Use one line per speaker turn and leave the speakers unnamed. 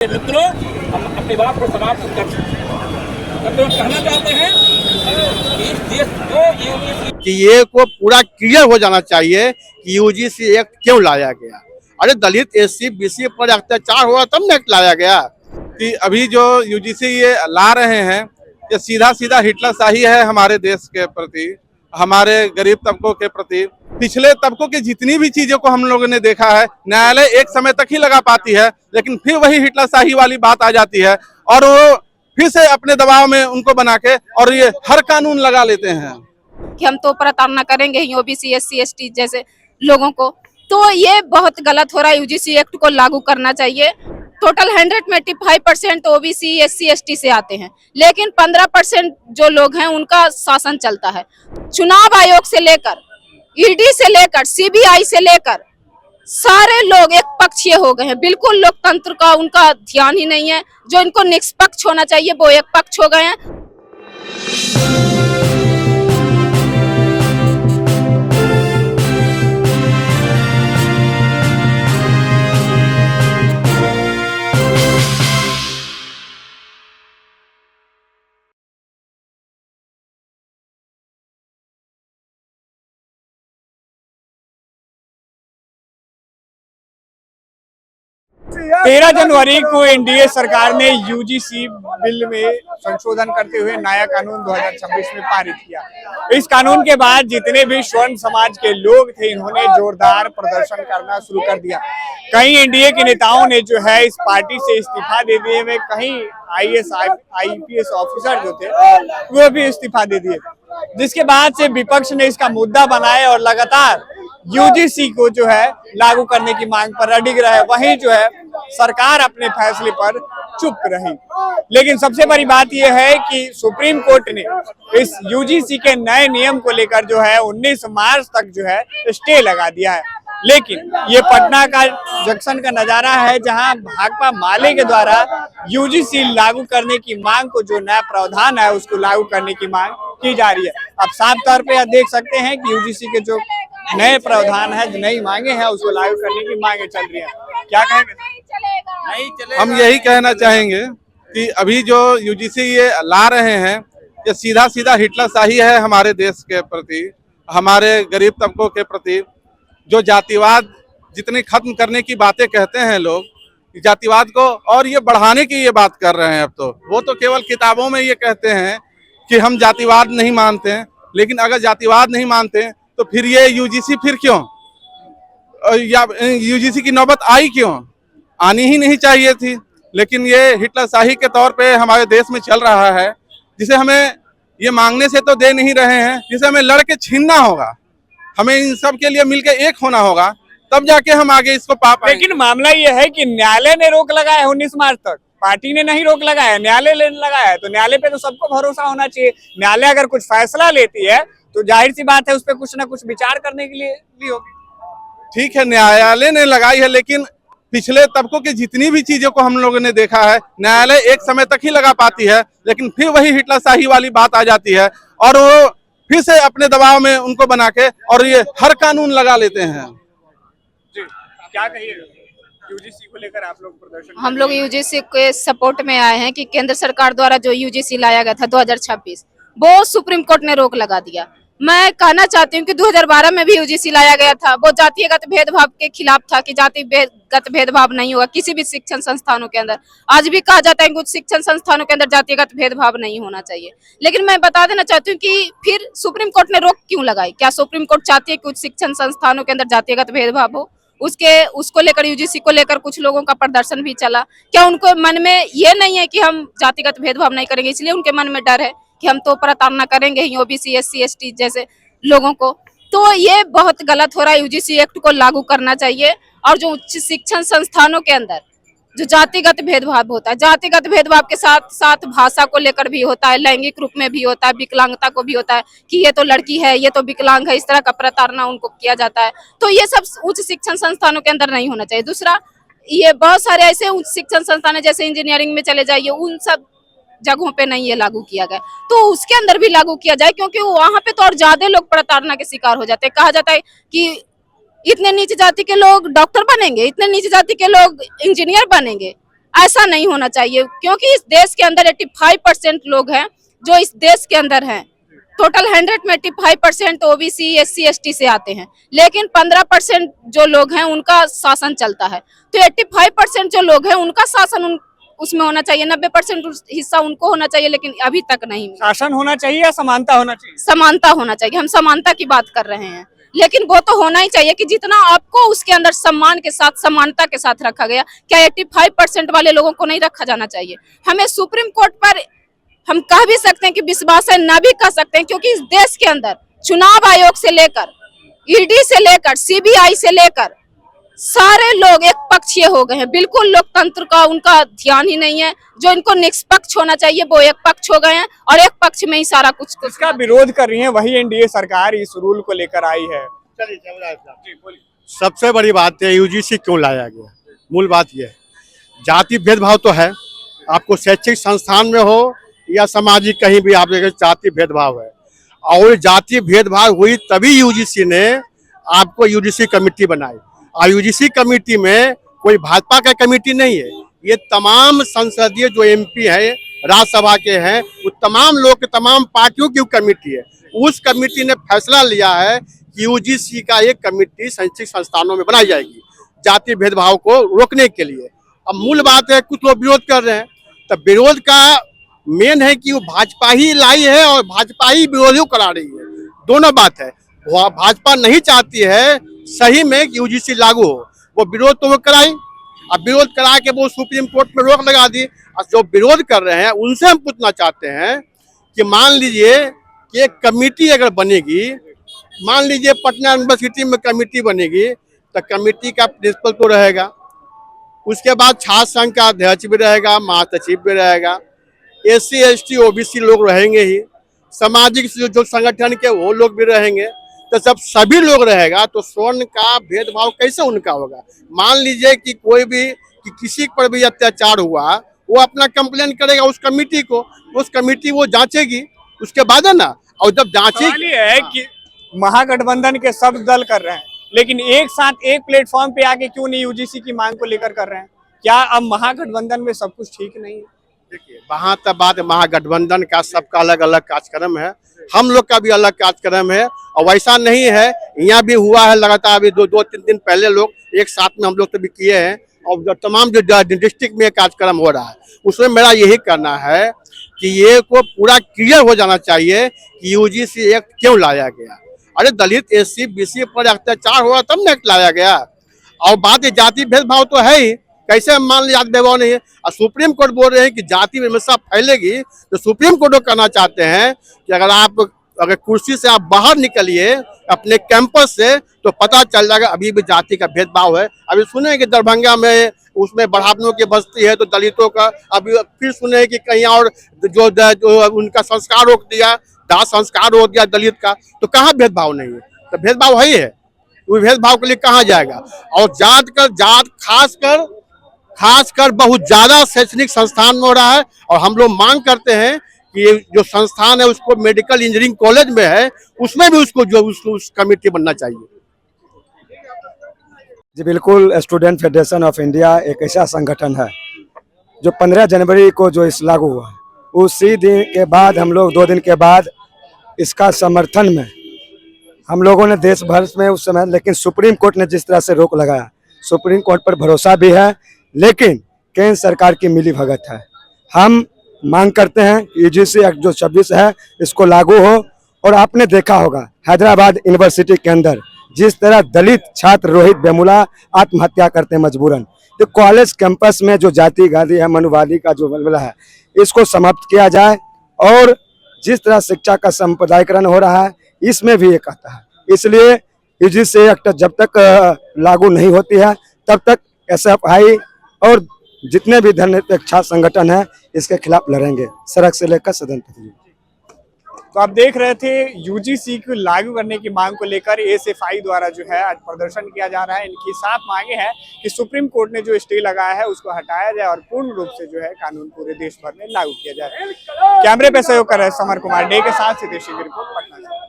मित्रों, हम अपनी बात को समाप्त करते हुए कहना चाहते हैं कि इस देश को
कि ये को पूरा क्लियर हो जाना चाहिए कि यूजीसी एक्ट क्यों लाया गया। अरे दलित एससी बीसी पर अत्याचार हुआ तब न लाया गया। कि अभी जो यूजीसी ये ला रहे हैं ये सीधा सीधा हिटलरशाही है हमारे देश के प्रति, हमारे गरीब तबकों के प्रति। पिछले तबकों की जितनी भी चीजों को हम लोगों ने देखा है, न्यायालय एक समय तक ही लगा पाती है, लेकिन फिर वही हिटलरशाही वाली बात आ जाती है और वो फिर से अपने दबाव में उनको बना के और ये हर कानून लगा लेते हैं
कि हम तो प्रताड़ना करेंगे ही ओबीसी एससी एसटी जैसे लोगों को। तो ये बहुत गलत हो रहा है। यूजीसी एक्ट को लागू करना चाहिए। टोटल 100 में 85% ओबीसी एससी एसटी से आते हैं, लेकिन 15% जो लोग हैं उनका शासन चलता है। चुनाव आयोग से लेकर ईडी से लेकर सीबीआई से लेकर सारे लोग एक पक्षीय हो गए हैं। बिल्कुल लोकतंत्र का उनका ध्यान ही नहीं है। जो इनको निष्पक्ष होना चाहिए वो एक पक्ष हो गए हैं।
तेरह जनवरी को एनडीए सरकार ने यूजीसी बिल में संशोधन करते हुए नया कानून 2026 में पारित किया। इस कानून के बाद जितने भी स्वर्ण समाज के लोग थे इन्होंने जोरदार प्रदर्शन करना शुरू कर दिया। कई एनडीए के नेताओं ने जो है इस पार्टी से इस्तीफा दे दिए हुए, कहीं आईएएस आईपीएस ऑफिसर जो थे वो भी इस्तीफा दे दिए, जिसके बाद से विपक्ष ने इसका मुद्दा बनाया और लगातार यूजीसी को जो है लागू करने की मांग पर अडिग रहे। वहीं जो है सरकार अपने फैसले पर चुप रही। लेकिन सबसे बड़ी बात यह है कि सुप्रीम कोर्ट ने इस यूजीसी के नए नियम को लेकर जो है 19 मार्च तक जो है स्टे लगा दिया है। लेकिन ये पटना का जंक्शन का नजारा है जहां भाकपा माले के द्वारा यूजीसी लागू करने की मांग को, जो नया प्रावधान है उसको लागू करने की मांग की जा रही है। अब साफ तौर पे आप देख सकते हैं कि यूजीसी के जो नए प्रावधान है, जो नई मांगे हैं उसको लागू करने की मांगे चल रही है। क्या कहेंगे?
नहीं चलेगा।
हम यही कहना चाहेंगे कि अभी जो यूजीसी ये ला रहे हैं ये सीधा सीधा हिटलरशाही है हमारे देश के प्रति, हमारे गरीब तबकों के प्रति। जो जातिवाद जितनी खत्म करने की बातें कहते हैं लोग, जातिवाद को और ये बढ़ाने की ये बात कर रहे हैं। अब तो वो तो केवल किताबों में ये कहते हैं कि हम जातिवाद नहीं मानते हैं, लेकिन अगर जातिवाद नहीं मानते तो फिर ये यूजीसी फिर क्यों, या यूजीसी की नौबत आई क्यों? आनी ही नहीं चाहिए थी। लेकिन ये हिटलरशाही के तौर पे हमारे देश में चल रहा है, जिसे हमें ये मांगने से तो दे नहीं रहे हैं, जिसे हमें लड़ के छीनना होगा। हमें इन सब के लिए मिलकर एक होना होगा, तब जाके हम आगे इसको पा पाएंगे।
लेकिन मामला ये है कि न्यायालय ने रोक लगाया है 19 मार्च तक। पार्टी ने नहीं रोक लगाया, न्यायालय ने लगाया है। तो न्यायालय पे तो सबको भरोसा होना चाहिए। न्यायालय अगर कुछ फैसला लेती है तो जाहिर सी बात है उस पर कुछ ना कुछ विचार करने के लिए भी होगी।
ठीक है, न्यायालय ने लगाई है, लेकिन पिछले तबकों की जितनी भी चीजों को हम लोगों ने देखा है, न्यायालय एक समय तक ही लगा पाती है, लेकिन फिर वही हिटलरशाही वाली बात आ जाती है और वो फिर से अपने दबाव में उनको बना के और ये हर कानून लगा लेते हैं।
जी, क्या कहिएगा यूजीसी को लेकर? आप लोग प्रदर्शन,
हम लोग यूजीसी के सपोर्ट में आए हैं कि केंद्र सरकार द्वारा जो यूजीसी लाया गया था 2026 वो सुप्रीम कोर्ट ने रोक लगा दिया। मैं कहना चाहती हूँ कि 2012 में भी यूजीसी लाया गया था, वो जातिगत भेदभाव के खिलाफ था कि जातिगत भेदभाव नहीं होगा किसी भी शिक्षण संस्थानों के अंदर। आज भी कहा जाता है कि कुछ शिक्षण संस्थानों के अंदर जातिगत भेदभाव नहीं होना चाहिए। लेकिन मैं बता देना चाहती हूँ कि फिर सुप्रीम कोर्ट ने रोक क्यों लगाई? क्या सुप्रीम कोर्ट चाहती है कि कुछ शिक्षण संस्थानों के अंदर जातिगत भेदभाव हो? उसको लेकर यूजीसी को लेकर कुछ लोगों का प्रदर्शन भी चला। क्या उनको मन में ये नहीं है कि हम जातिगत भेदभाव नहीं करेंगे, इसलिए उनके मन में डर है कि हम तो प्रताड़ना करेंगे ही ओबीसी एससी एसटी जैसे लोगों को? तो ये बहुत गलत हो रहा है। यूजीसी एक्ट को लागू करना चाहिए। और जो उच्च शिक्षण संस्थानों के अंदर जो जातिगत भेदभाव होता है, जातिगत भेदभाव के साथ साथ भाषा को लेकर भी होता है, लैंगिक रूप में भी होता है, विकलांगता को भी होता है कि ये तो लड़की है, ये तो विकलांग है, इस तरह का प्रताड़ना उनको किया जाता है। तो ये सब उच्च शिक्षण संस्थानों के अंदर नहीं होना चाहिए। दूसरा, ये बहुत सारे ऐसे उच्च शिक्षण संस्थान है, जैसे इंजीनियरिंग में चले जाइए, उन सब जगहों पे नहीं ये लागू किया गया, तो उसके अंदर भी लागू किया जाए, क्योंकि वहां पे तो और ज्यादा लोग प्रताड़ना के शिकार हो जाते हैं। कहा जाता है कि इतने नीचे जाति के लोग डॉक्टर बनेंगे, इतने नीचे जाति के लोग इंजीनियर बनेंगे, ऐसा नहीं होना चाहिए, क्योंकि इस देश के अंदर 85% लोग हैं जो इस देश के अंदर हैं। टोटल 100 में 85% ओबीसी SC ST से आते हैं, लेकिन 15% जो लोग हैं उनका शासन चलता है। तो 85% जो लोग हैं उनका शासन उसमें होना चाहिए, 90% हिस्सा उनको होना चाहिए, लेकिन अभी तक नहीं मिला।
शासन होना चाहिए या समानता होना चाहिए?
समानता होना चाहिए, हम समानता की बात कर रहे हैं, लेकिन वो तो होना ही चाहिए कि जितना आपको उसके अंदर सम्मान के साथ समानता के साथ रखा गया, क्या 85% वाले लोगों को नहीं रखा जाना चाहिए? हमें सुप्रीम कोर्ट पर हम कह भी सकते हैं कि विश्वास है, ना भी कह सकते हैं, क्योंकि इस देश के अंदर चुनाव आयोग से लेकर ईडी से लेकर CBI से लेकर सारे लोग एक पक्षीय हो गए हैं। बिल्कुल लोकतंत्र का उनका ध्यान ही नहीं है। जो इनको निष्पक्ष होना चाहिए वो एक पक्ष हो गए हैं और एक पक्ष में ही सारा कुछ
इसका विरोध कर रही है वही एनडीए सरकार इस रूल को लेकर आई है।
सबसे बड़ी बात है यूजीसी क्यों लाया गया, मूल बात यह है जाति भेदभाव तो है, आपको शैक्षिक संस्थान में हो या सामाजिक कहीं भी आप देखें जाति भेदभाव है, और जाति भेदभाव हुई तभी यूजीसी ने आपको यूजीसी कमेटी बनाई। और यूजीसी कमेटी में कोई भाजपा का कमेटी नहीं है, ये तमाम संसदीय जो MP है, राज्यसभा के हैं, वो तमाम लोग के तमाम पार्टियों की कमेटी है। उस कमेटी ने फैसला लिया है कि यूजीसी का एक कमेटी शैक्षिक संस्थानों में बनाई जाएगी जाति भेदभाव को रोकने के लिए। अब मूल बात है कुछ लोग विरोध कर रहे हैं, तो विरोध का मेन है कि वो भाजपा ही लाई है और भाजपा ही विरोधियों करा रही है, दोनों बात है। भाजपा नहीं चाहती है सही में कि यूजीसी लागू हो, वो विरोध तो वो कराई, अब विरोध करा के वो सुप्रीम कोर्ट में रोक लगा दी। और जो विरोध कर रहे हैं उनसे हम पूछना चाहते हैं कि मान लीजिए कि एक कमेटी अगर बनेगी, मान लीजिए पटना यूनिवर्सिटी में कमेटी बनेगी, तो कमेटी का प्रिंसिपल तो रहेगा, उसके बाद छात्र संघ का अध्यक्ष भी रहेगा, महासचिव भी रहेगा, SC ST OBC लोग रहेंगे ही, सामाजिक जो संगठन के वो लोग भी रहेंगे। तो जब सभी लोग रहेगा तो स्वर्ण का भेदभाव कैसे उनका होगा? मान लीजिए कि कोई भी कि किसी पर भी अत्याचार हुआ, वो अपना कंप्लेन करेगा उस कमेटी को, उस कमेटी वो जांचेगी, उसके बाद है ना। और जब जांचेगी
है कि महागठबंधन के सब दल कर रहे हैं, लेकिन एक साथ एक प्लेटफॉर्म पे आके क्यों नहीं यूजीसी की मांग को लेकर कर रहे हैं? क्या अब महागठबंधन में सब कुछ ठीक नहीं है?
देखिए वहाँ तक बात महागठबंधन का सबका अलग अलग कार्यक्रम है, हम लोग का भी अलग कार्यक्रम है, और वैसा नहीं है। यहाँ भी हुआ है लगातार, अभी दो तीन दिन पहले लोग एक साथ में हम लोग तो भी किए हैं, और जो तमाम जो डिस्ट्रिक्ट में कार्यक्रम हो रहा है उसमें मेरा यही कहना है कि ये को पूरा क्लियर हो जाना चाहिए कि यूजीसी एक्ट क्यों लाया गया। अरे दलित SC BC पर अत्याचार हुआ तब न लाया गया। और बात जाति भेदभाव तो है ही, कैसे मान लीजिए जाति भेदभाव नहीं है। और सुप्रीम कोर्ट बोल रहे हैं कि जाति हमेशा फैलेगी, तो सुप्रीम कोर्ट को कहना चाहते हैं कि अगर कुर्सी से आप बाहर निकलिए अपने कैंपस से तो पता चल जाएगा अभी भी जाति का भेदभाव है। अभी सुने कि दरभंगा में उसमें ब्राह्मणों की बस्ती है तो दलितों का, अभी फिर सुने कि कहीं और जो उनका संस्कार रोक दिया, दाह संस्कार रोक दिया दलित का, तो कहाँ भेदभाव नहीं है? तो भेदभाव है ही है, वो भेदभाव के लिए कहाँ जाएगा? और जात खासकर बहुत ज्यादा शैक्षणिक संस्थान में हो रहा है, और हम लोग मांग करते हैं कि ये जो संस्थान है उसको मेडिकल इंजीनियरिंग कॉलेज में है, उसमें भी उसको उस कमेटी बनना चाहिए।
जी बिल्कुल, स्टूडेंट फेडरेशन ऑफ इंडिया एक ऐसा संगठन है जो 15 जनवरी को जो इस लागू हुआ, उसी दिन के बाद हम लोग 2 दिन के बाद इसका समर्थन में हम लोगों ने देश भर में उस समय, लेकिन सुप्रीम कोर्ट ने जिस तरह से रोक लगाया, सुप्रीम कोर्ट पर भरोसा भी है, लेकिन केंद्र सरकार की मिली भगत है। हम मांग करते हैं कि यूजीसी एक्ट जो 26 है इसको लागू हो। और आपने देखा होगा हैदराबाद यूनिवर्सिटी के अंदर जिस तरह दलित छात्र रोहित वेमुला आत्महत्या करते हैं मजबूरन, तो कॉलेज कैंपस में जो जातिवादी है, मनुवादी का जो बलबला है, इसको समाप्त किया जाए। और जिस तरह शिक्षा का सांप्रदायिकरण हो रहा है इसमें भी एक आता है, इसलिए यूजीसी एक्ट जब तक लागू नहीं होती है तब तक SFI और जितने भी धर्मनिरपेक्ष संगठन है इसके खिलाफ लड़ेंगे, सड़क से लेकर सदन तक।
तो आप देख रहे थे यूजीसी को लागू करने की मांग को लेकर SFI द्वारा जो है आज प्रदर्शन किया जा रहा है। इनकी 7 मांगे हैं कि सुप्रीम कोर्ट ने जो स्टे लगाया है उसको हटाया जाए और पूर्ण रूप से जो है कानून पूरे देश भर में लागू किया जाए। कैमरे पे सहयोग कर रहे समर कुमार डे के साथ सिद्धेश की रिपोर्ट पटना से।